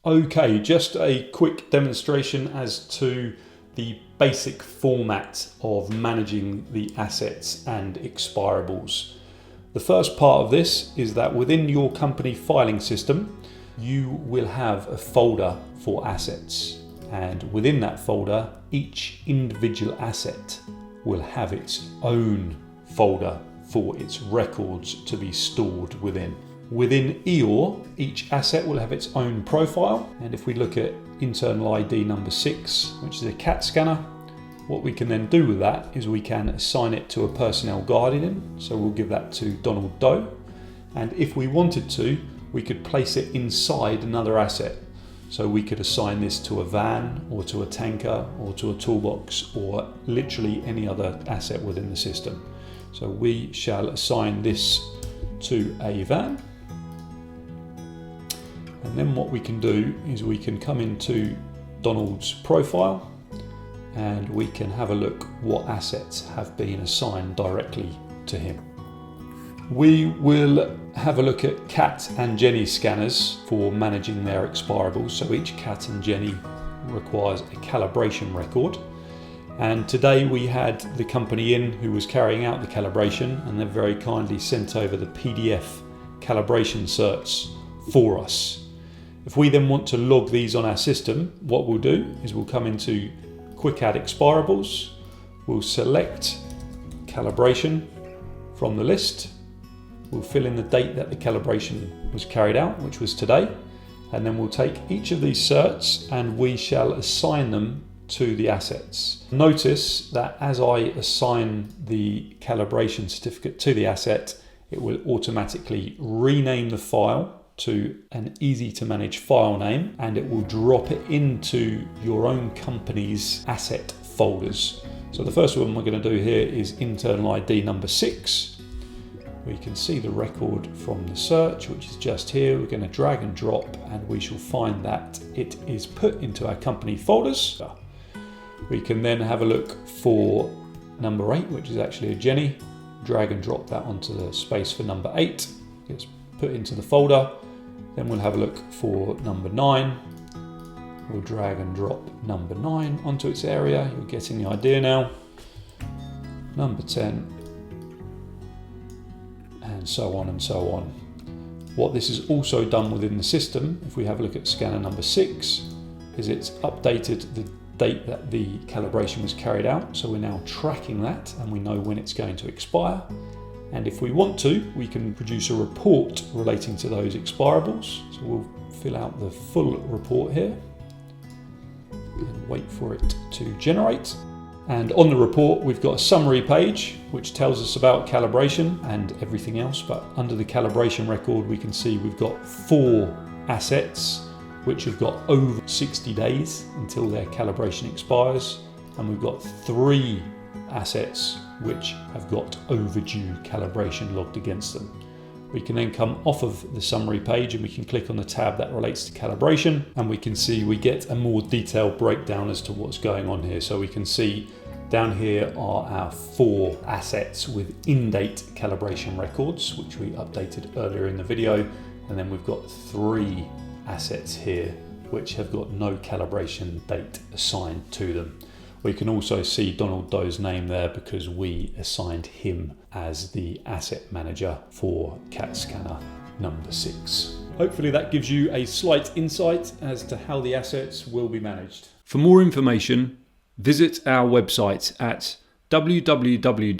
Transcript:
Okay, just a quick demonstration as to the basic format of managing the assets and expirables. The first part of this is that within your company filing system, you will have a folder for assets, and within that folder, each individual asset will have its own folder for its records to be stored within. Within EOR, each asset will have its own profile, and if we look at internal ID number 6, which is a CAT scanner, what we can then do with that is we can assign it to a personnel guardian, so we'll give that to Donald Doe, and if we wanted to, we could place it inside another asset. So we could assign this to a van or to a tanker or to a toolbox or literally any other asset within the system. So we shall assign this to a van. And then what we can do is we can come into Donald's profile and we can have a look what assets have been assigned directly to him. We will have a look at CAT and Genny scanners for managing their expirables. So each CAT and Genny requires a calibration record. And today we had the company in who was carrying out the calibration, and they've very kindly sent over the PDF calibration certs for us. If we then want to log these on our system, what we'll do is we'll come into Quick Add Expirables, we'll select calibration from the list, we'll fill in the date that the calibration was carried out, which was today, and then we'll take each of these certs and we shall assign them to the assets. Notice that as I assign the calibration certificate to the asset, it will automatically rename the file to an easy to manage file name, and it will drop it into your own company's asset folders. So the first one we're going to do here is internal ID number 6. We can see the record from the search, which is just here. We're going to drag and drop and we shall find that it is put into our company folders. We can then have a look for number 8, which is actually a Genny. Drag and drop that onto the space for number 8. It's put into the folder. Then we'll have a look for number 9. We'll drag and drop number 9 onto its area. You're getting the idea now. Number 10. And so on and so on. What this is also done within the system, if we have a look at scanner number 6, is it's updated the date that the calibration was carried out. So we're now tracking that and we know when it's going to expire. And if we want to, we can produce a report relating to those expirables. So we'll fill out the full report here and wait for it to generate. And on the report, we've got a summary page, which tells us about calibration and everything else. But under the calibration record, we can see we've got 4 assets, which have got over 60 days until their calibration expires. And we've got 3 assets which have got overdue calibration logged against them. We can then come off of the summary page and we can click on the tab that relates to calibration, and we can see we get a more detailed breakdown as to what's going on here. So we can see down here are our 4 assets with in-date calibration records, which we updated earlier in the video, and then we've got 3 assets here which have got no calibration date assigned to them. We can also see Donald Doe's name there because we assigned him as the asset manager for CAT scanner number 6. Hopefully that gives you a slight insight as to how the assets will be managed. For more information, visit our website at www.eor.app.